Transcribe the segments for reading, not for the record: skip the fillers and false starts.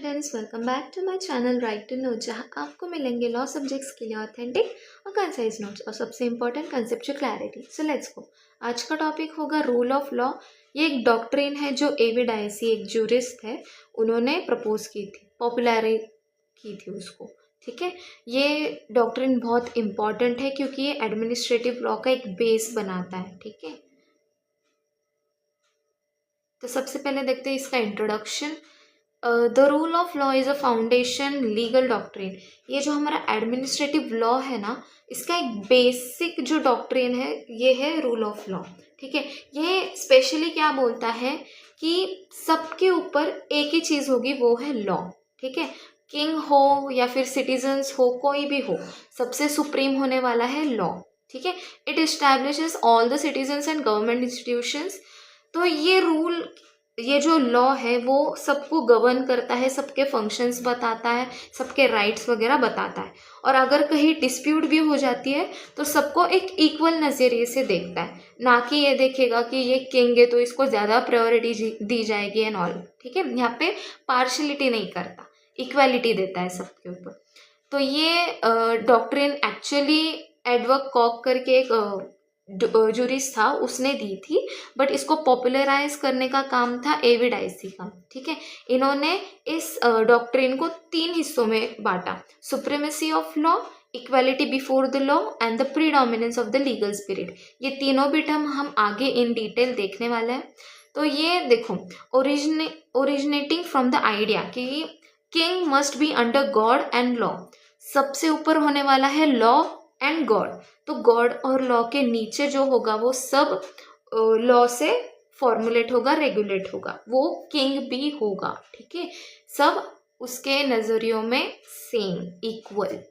Friends, welcome back to my channel right to know, जहां आपको मिलेंगे लॉ सब्जेक्ट्स के लिए ऑथेंटिक और कंसाइज नोट्स और सबसे important conceptual clarity. So let's go. आज का टॉपिक होगा रूल ऑफ लॉ। ये एक डॉक्ट्रिन है जो एवी डायसी, एक जूरिस्ट है, उन्होंने प्रपोज की थी, पॉपुलर की थी उसको। ठीक है, ये डॉक्ट्रिन बहुत इंपॉर्टेंट है क्योंकि ये एडमिनिस्ट्रेटिव लॉ का एक बेस बनाता है। ठीक है, तो सबसे पहले देखते हैं इसका introduction. The rule of law is a foundation legal doctrine. ये जो हमारा एडमिनिस्ट्रेटिव लॉ है ना, इसका एक बेसिक जो डॉक्ट्रिन है ये है रूल ऑफ लॉ। ठीक है, ये स्पेशली क्या बोलता है कि सबके ऊपर एक ही चीज होगी, वो है लॉ। ठीक है, किंग हो या फिर सिटीजन्स हो, कोई भी हो, सबसे सुप्रीम होने वाला है लॉ। ठीक है, it establishes all the citizens and government institutions. तो ये रूल, ये जो लॉ है वो सबको गवर्न करता है, सबके फंक्शंस बताता है, सबके राइट्स वगैरह बताता है। और अगर कहीं डिस्प्यूट भी हो जाती है तो सबको एक इक्वल नज़रिए से देखता है, ना कि ये देखेगा कि ये किंग है तो इसको ज़्यादा प्रायोरिटी दी जाएगी एंड ऑल। ठीक है, यहाँ पे पार्शलिटी नहीं करता, इक्वालिटी देता है सबके ऊपर। तो ये डॉक्ट्रिन एक्चुअली एडवर्ड कॉक करके एक जूरिस्ट था, उसने दी थी, बट इसको पॉपुलराइज करने का काम था एवी डायसी का। ठीक है, इन्होंने इस डॉक्ट्रिन को 3 हिस्सों में बांटा: supremacy of law, equality before the law and the predominance of the legal spirit. ये तीनों भी टर्म हम आगे इन डिटेल देखने वाले हैं। तो ये देखो, ओरिजिनेटिंग फ्रॉम द आइडिया कि king must be under God and law, सबसे ऊपर होने वाला है लॉ एंड गॉड। तो गॉड और लॉ के नीचे जो होगा वो सब लॉ से फॉर्मुलेट होगा, रेगुलेट होगा, वो किंग भी होगा। ठीक है, सब उसके नजरियों में सेम, इक्वल।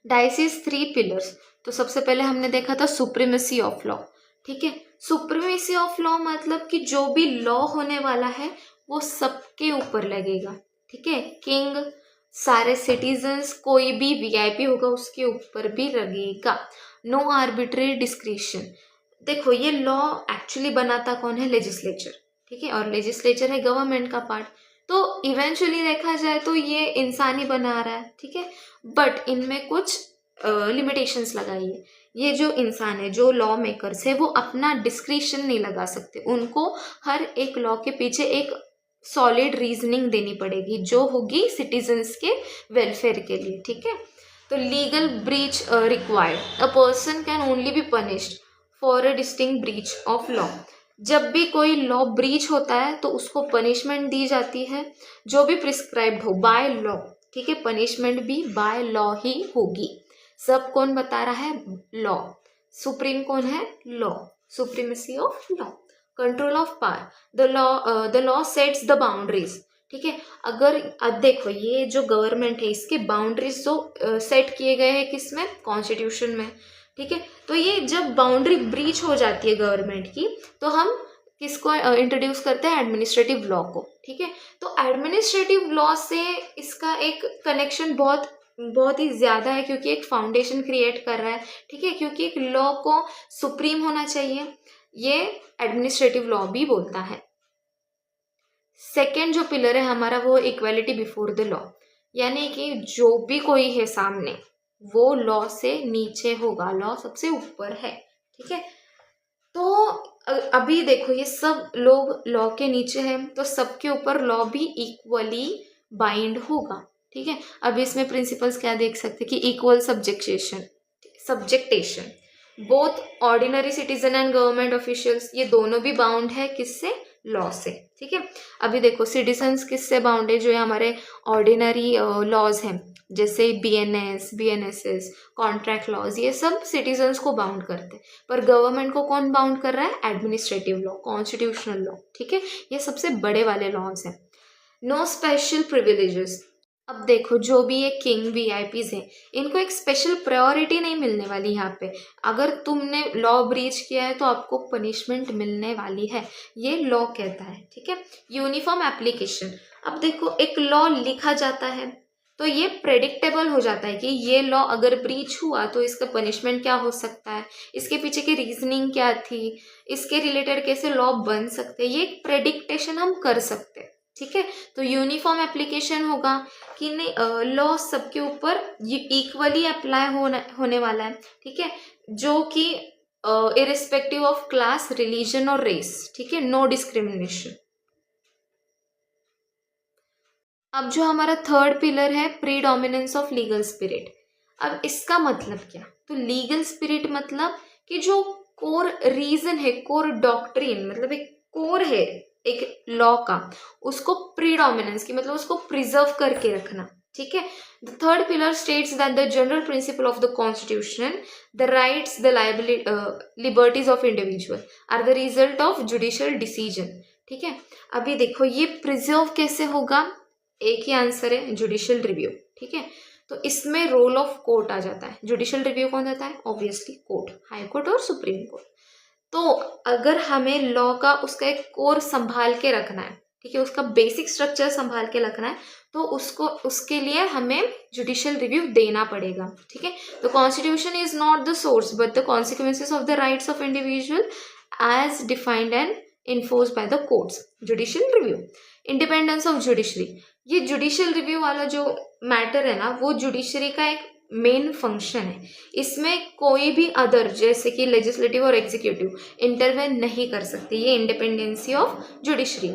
Dicey's 3 pillars. तो सबसे पहले हमने देखा था सुप्रीमेसी ऑफ लॉ। ठीक है, सुप्रीमेसी ऑफ लॉ मतलब कि जो भी लॉ होने वाला है वो सबके ऊपर लगेगा। ठीक है, किंग, सारे सिटीजन्स, कोई भी वीआईपी होगा उसके ऊपर भी लगेगा। No arbitrary discretion. देखो, ये लॉ एक्चुअली बनाता कौन है? लेजिस्लेचर। ठीक है, और लेजिस्लेचर है गवर्नमेंट का पार्ट। तो इवेंचुअली देखा जाए तो ये इंसान ही बना रहा है। ठीक है, बट इनमें कुछ लिमिटेशंस लगाई है। ये जो इंसान है, जो लॉ मेकर्स है, वो अपना डिस्क्रिशन नहीं लगा सकते, उनको हर एक लॉ के पीछे एक सॉलिड रीजनिंग देनी पड़ेगी जो होगी सिटीजन्स के वेलफेयर के लिए। ठीक है, तो legal breach required, a person can only be punished for a distinct breach of law. जब भी कोई लॉ ब्रीच होता है तो उसको पनिशमेंट दी जाती है जो भी प्रिस्क्राइब्ड हो बाय लॉ। ठीक है, पनिशमेंट भी बाय लॉ ही होगी। सब कौन बता रहा है? लॉ। सुप्रीम कौन है? Law. Supremacy of law, control of power. The law sets the boundaries. ठीक है, अगर अब देखो, ये जो गवर्नमेंट है इसके बाउंड्रीज जो सेट किए गए हैं किसमें? कॉन्स्टिट्यूशन में। ठीक है, तो ये जब बाउंड्री ब्रीच हो जाती है गवर्नमेंट की तो हम किसको इंट्रोड्यूस करते हैं? एडमिनिस्ट्रेटिव लॉ को। ठीक है, तो एडमिनिस्ट्रेटिव लॉ से इसका एक कनेक्शन बहुत बहुत ही ज़्यादा है क्योंकि एक फाउंडेशन क्रिएट कर रहा है। ठीक है, क्योंकि एक लॉ को सुप्रीम होना चाहिए, ये एडमिनिस्ट्रेटिव लॉ भी बोलता है। सेकेंड जो पिलर है हमारा वो इक्वालिटी बिफोर द लॉ, यानी कि जो भी कोई है सामने वो लॉ से नीचे होगा, लॉ सबसे ऊपर है। ठीक है, तो अभी देखो, ये सब लोग लॉ के नीचे हैं तो सबके ऊपर लॉ भी इक्वली बाइंड होगा। ठीक है, अभी इसमें प्रिंसिपल्स क्या देख सकते हैं कि equal subjection both ordinary citizen and government officials, ये दोनों भी बाउंड है किससे? लॉ से। ठीक है, अभी देखो सिटीजन्स किससे बाउंड है? जो हमारे ऑर्डिनरी लॉज हैं जैसे बीएनएसएस, कॉन्ट्रैक्ट लॉज, ये सब सिटीजन्स को बाउंड करते हैं। पर गवर्नमेंट को कौन बाउंड कर रहा है? Administrative law, constitutional law. ठीक है, ये सबसे बड़े वाले लॉज हैं। No special privileges. अब देखो, जो भी ये किंग वीआईपीज हैं इनको एक स्पेशल प्रायोरिटी नहीं मिलने वाली यहाँ पे। अगर तुमने लॉ ब्रीच किया है तो आपको पनिशमेंट मिलने वाली है, ये लॉ कहता है। ठीक है, यूनिफॉर्म एप्लीकेशन। अब देखो, एक लॉ लिखा जाता है तो ये प्रेडिक्टेबल हो जाता है कि ये लॉ अगर ब्रीच हुआ तो इसका पनिशमेंट क्या हो सकता है, इसके पीछे की रीजनिंग क्या थी, इसके रिलेटेड कैसे लॉ बन सकते हैं, ये एक प्रेडिक्टेशन हम कर सकते हैं। ठीक है, तो यूनिफॉर्म एप्लीकेशन होगा कि नहीं, लॉ सबके ऊपर इक्वली अप्लाई होने वाला है। ठीक है, जो कि इरिस्पेक्टिव ऑफ क्लास, रिलीजन और रेस। ठीक है, नो डिस्क्रिमिनेशन। अब जो हमारा थर्ड पिलर है, प्रीडोमिनेंस ऑफ लीगल स्पिरिट। अब इसका मतलब क्या, तो लीगल स्पिरिट मतलब कि जो कोर रीजन है, कोर डॉक्ट्रिन, मतलब एक कोर है एक लॉ का, उसको प्रीडोमिनेंस की मतलब उसको प्रिजर्व करके रखना। ठीक है, the third pillar states that the general principle of the constitution, the rights, the liberties of individual are the result of judicial decision. ठीक है, अभी देखो ये प्रिजर्व कैसे होगा, एक ही आंसर है, जुडिशियल रिव्यू। ठीक है, तो इसमें रोल ऑफ कोर्ट आ जाता है। जुडिशियल रिव्यू कौन देता है, ऑब्वियसली कोर्ट, हाई कोर्ट और सुप्रीम कोर्ट। तो अगर हमें लॉ का उसका एक कोर संभाल के रखना है, ठीक है, उसका बेसिक स्ट्रक्चर संभाल के रखना है, तो उसके लिए हमें जुडिशियल रिव्यू देना पड़ेगा। ठीक है, the constitution is not the source but the consequences of the rights of individual as defined and enforced by the courts. Judicial review, independence of judiciary, ये जुडिशियल रिव्यू वाला जो मैटर है ना, वो जुडिशरी का एक मेन फंक्शन है। इसमें कोई भी अदर जैसे कि लेजिस्लेटिव और एग्जीक्यूटिव इंटरवेन नहीं कर सकती, ये independency of judiciary.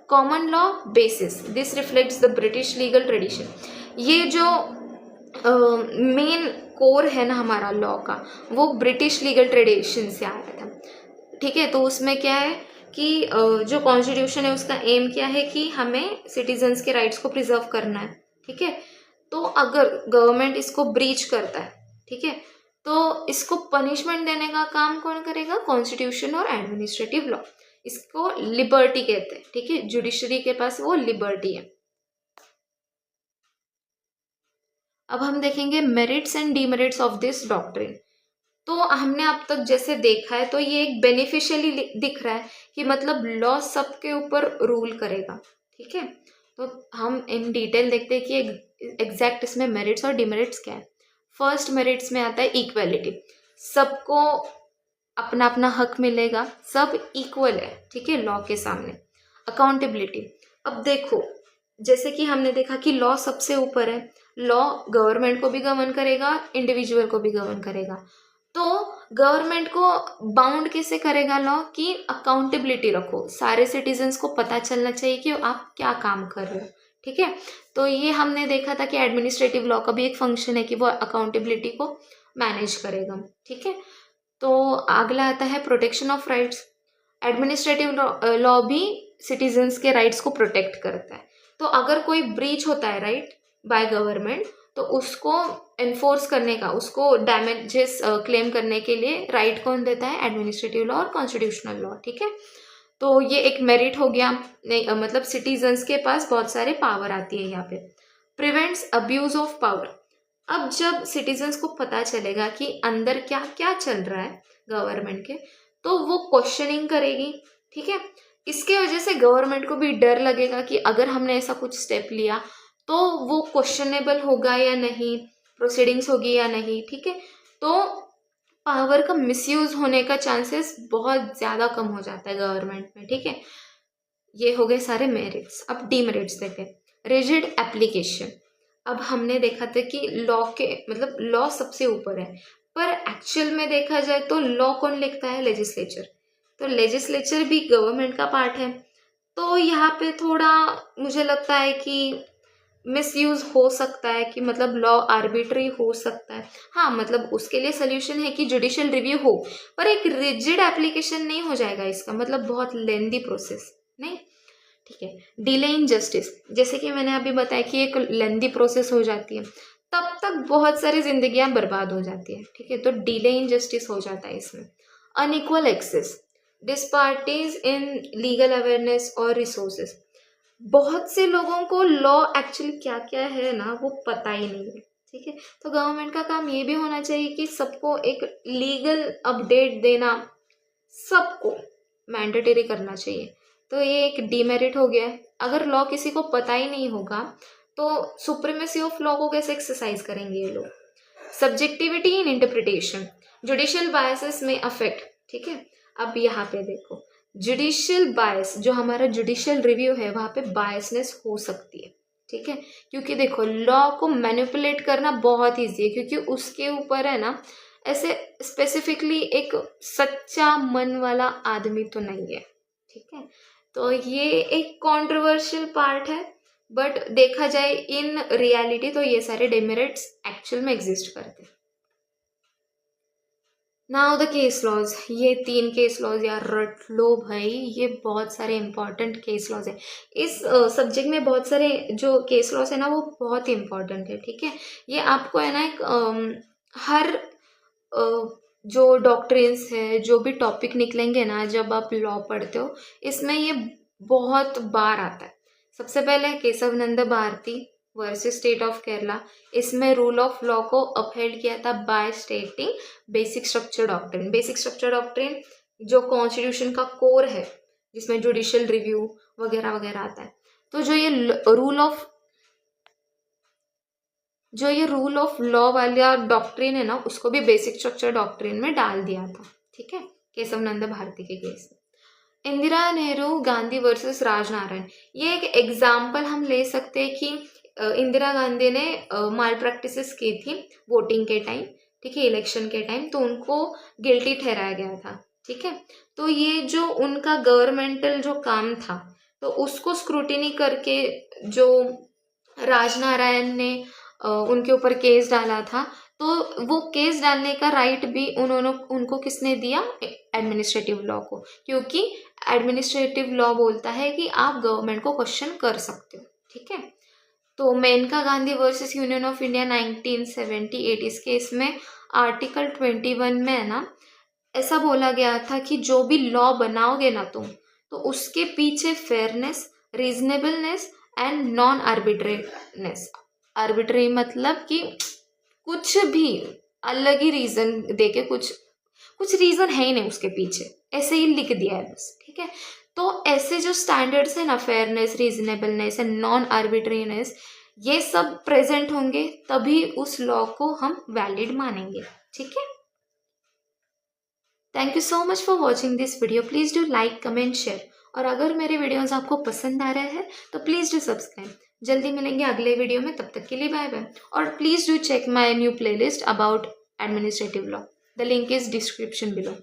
Common law basis, this reflects the British legal tradition. ये जो मेन कोर है ना हमारा लॉ का, वो ब्रिटिश लीगल ट्रेडिशन से आया था। ठीक है, तो उसमें क्या है कि जो कॉन्स्टिट्यूशन है उसका एम क्या है कि हमें सिटीजन्स के राइट्स को प्रिजर्व करना है। ठीक है, तो अगर गवर्नमेंट इसको ब्रीच करता है, ठीक है, तो इसको पनिशमेंट देने का काम कौन करेगा, कॉन्स्टिट्यूशन और एडमिनिस्ट्रेटिव लॉ। इसको लिबर्टी कहते हैं। ठीक है, जुडिशरी के पास वो लिबर्टी है। अब हम देखेंगे merits and demerits of this doctrine. तो हमने अब तक जैसे देखा है तो ये एक बेनिफिशियली दिख रहा है कि मतलब लॉ सबके ऊपर रूल करेगा। ठीक है, तो हम इन डिटेल देखते हैं कि एग्जैक्ट इसमें मेरिट्स और डिमेरिट्स क्या है। फर्स्ट मेरिट्स में आता है इक्वेलिटी, सबको अपना अपना हक मिलेगा, सब इक्वल है। ठीक है, लॉ के सामने। अकाउंटेबिलिटी, अब देखो जैसे कि हमने देखा कि लॉ सबसे ऊपर है, लॉ गवर्नमेंट को भी गवर्न करेगा, इंडिविजुअल को भी गवर्न करेगा। तो गवर्नमेंट को बाउंड कैसे करेगा लॉ, कि अकाउंटेबिलिटी रखो, सारे सिटीजन्स को पता चलना चाहिए कि आप क्या काम कर रहे हो। ठीक है, तो ये हमने देखा था कि एडमिनिस्ट्रेटिव लॉ का भी एक फंक्शन है कि वो अकाउंटेबिलिटी को मैनेज करेगा। ठीक है, तो अगला आता है protection of rights. Administrative law भी सिटीजन्स के राइट्स को प्रोटेक्ट करता है। तो अगर कोई ब्रीच होता है राइट बाय गवर्नमेंट, तो उसको एनफोर्स करने का, उसको डैमेजेस क्लेम करने के लिए राइट कौन देता है, एडमिनिस्ट्रेटिव लॉ और कॉन्स्टिट्यूशनल लॉ। ठीक है, तो ये एक मेरिट हो गया। नहीं मतलब सिटीजन्स के पास बहुत सारे पावर आती है यहाँ पे। प्रिवेंट्स अब्यूज ऑफ पावर, अब जब सिटीजन्स को पता चलेगा कि अंदर क्या क्या चल रहा है गवर्नमेंट के, तो वो क्वेश्चनिंग करेगी। ठीक है, इसके वजह से गवर्नमेंट को भी डर लगेगा कि अगर हमने ऐसा कुछ स्टेप लिया तो वो क्वेश्चनेबल होगा या नहीं, प्रोसीडिंग्स होगी या नहीं। ठीक है, तो पावर का मिसयूज होने का चांसेस बहुत ज़्यादा कम हो जाता है गवर्नमेंट में। ठीक है, ये हो गए सारे मेरिट्स। अब डीमेरिट्स देखें। रिजिड एप्लीकेशन, अब हमने देखा था कि लॉ के मतलब लॉ सबसे ऊपर है, पर एक्चुअल में देखा जाए तो लॉ कौन लिखता है, लेजिस्लेचर। तो लेजिस्लेचर भी गवर्नमेंट का पार्ट है। तो यहाँ पे थोड़ा मुझे लगता है कि मिसयूज हो सकता है कि मतलब लॉ आर्बिट्री हो सकता है। हाँ मतलब उसके लिए सोल्यूशन है कि जुडिशियल रिव्यू हो, पर एक रिजिड एप्लीकेशन नहीं हो जाएगा इसका, मतलब बहुत लेंदी प्रोसेस नहीं। ठीक है, डिले इन जस्टिस, जैसे कि मैंने अभी बताया कि एक लेंदी प्रोसेस हो जाती है, तब तक बहुत सारी जिंदगियां बर्बाद हो जाती है। ठीक है, तो डिले इन जस्टिस हो जाता है इसमें। Unequal access, disparities in legal awareness और रिसोर्सेज, बहुत से लोगों को लॉ एक्चुअली क्या क्या है ना वो पता ही नहीं है। ठीक है, तो गवर्नमेंट का काम ये भी होना चाहिए कि सबको एक लीगल अपडेट देना, सबको मैंडेटरी करना चाहिए। तो ये एक डीमेरिट हो गया है। अगर लॉ किसी को पता ही नहीं होगा तो सुप्रीमेसी ऑफ लॉ को कैसे एक्सरसाइज करेंगे ये लोग? Subjectivity in interpretation, judicial biases में अफेक्ट, ठीक है। अब यहाँ पे देखो, जुडिशियल बायस, जो हमारा जुडिशियल रिव्यू है वहाँ पे बायसनेस हो सकती है, ठीक है। क्योंकि देखो लॉ को मैनिपुलेट करना बहुत ईजी है, क्योंकि उसके ऊपर है ना ऐसे स्पेसिफिकली एक सच्चा मन वाला आदमी तो नहीं है, ठीक है। तो ये एक कंट्रोवर्शियल पार्ट है, बट देखा जाए इन रियलिटी तो ये सारे डेमेरिट्स एक्चुअल में एग्जिस्ट करते हैं। नाउ द केस लॉज, ये 3 केस लॉज यार रट लो भाई, ये बहुत सारे इंपॉर्टेंट केस लॉज है। इस सब्जेक्ट में बहुत सारे जो केस लॉज है ना वो बहुत इंपॉर्टेंट है, ठीक है। ये आपको है ना एक हर जो डॉक्ट्रिन्स है, जो भी टॉपिक निकलेंगे ना जब आप लॉ पढ़ते हो, इसमें ये बहुत बार आता है। सबसे पहले Kesavananda Bharati versus state of Kerala, इसमें रूल ऑफ लॉ को अपहेल्ड किया था by stating basic structure doctrine. Basic structure doctrine जो कॉन्स्टिट्यूशन का कोर है, जिसमें जुडिशियल रिव्यू वगैरह वगैरह आता है। तो जो ये रूल ऑफ लॉ वाला डॉक्ट्रिन है ना, उसको भी बेसिक स्ट्रक्चर डॉक्ट्रिन में डाल दिया था, ठीक है, केशवानंद भारती के केस में। इंदिरा नेहरू गांधी वर्सेस राजनारायण, ये एक एग्जाम्पल हम ले सकते हैं कि इंदिरा गांधी ने माल प्रैक्टिसेस की थी वोटिंग के टाइम, ठीक है, इलेक्शन के टाइम, तो उनको गिल्टी ठहराया गया था, ठीक है। तो ये जो उनका गवर्नमेंटल जो काम था, तो उसको स्क्रूटिनी करके जो राजनारायण ने उनके ऊपर केस डाला था, तो वो केस डालने का राइट भी उनको किसने दिया? एडमिनिस्ट्रेटिव लॉ को, क्योंकि एडमिनिस्ट्रेटिव लॉ बोलता है कि आप गवर्नमेंट को क्वेश्चन कर सकते हो, ठीक है। तो Maneka Gandhi versus union of India 1978, इस केस में आर्टिकल 21 में है ना ऐसा बोला गया था कि जो भी लॉ बनाओगे ना तुम, तो उसके पीछे fairness, reasonableness and non arbitrariness. Arbitrary मतलब कि कुछ भी अलग ही रीजन देके, कुछ रीजन है ही नहीं उसके पीछे, ऐसे ही लिख दिया है बस, ठीक है। तो ऐसे जो स्टैंडर्ड्स है ना, fairness, reasonableness and non arbitrariness, ये सब प्रेजेंट होंगे तभी उस लॉ को हम वैलिड मानेंगे, ठीक है। Thank you so much for watching this video. Please do like, comment, share, और अगर मेरे वीडियोस आपको पसंद आ रहे हैं तो प्लीज़ डू सब्सक्राइब। जल्दी मिलेंगे अगले वीडियो में, तब तक के लिए बाय बाय। और please do check my new playlist about administrative law, the link is description below.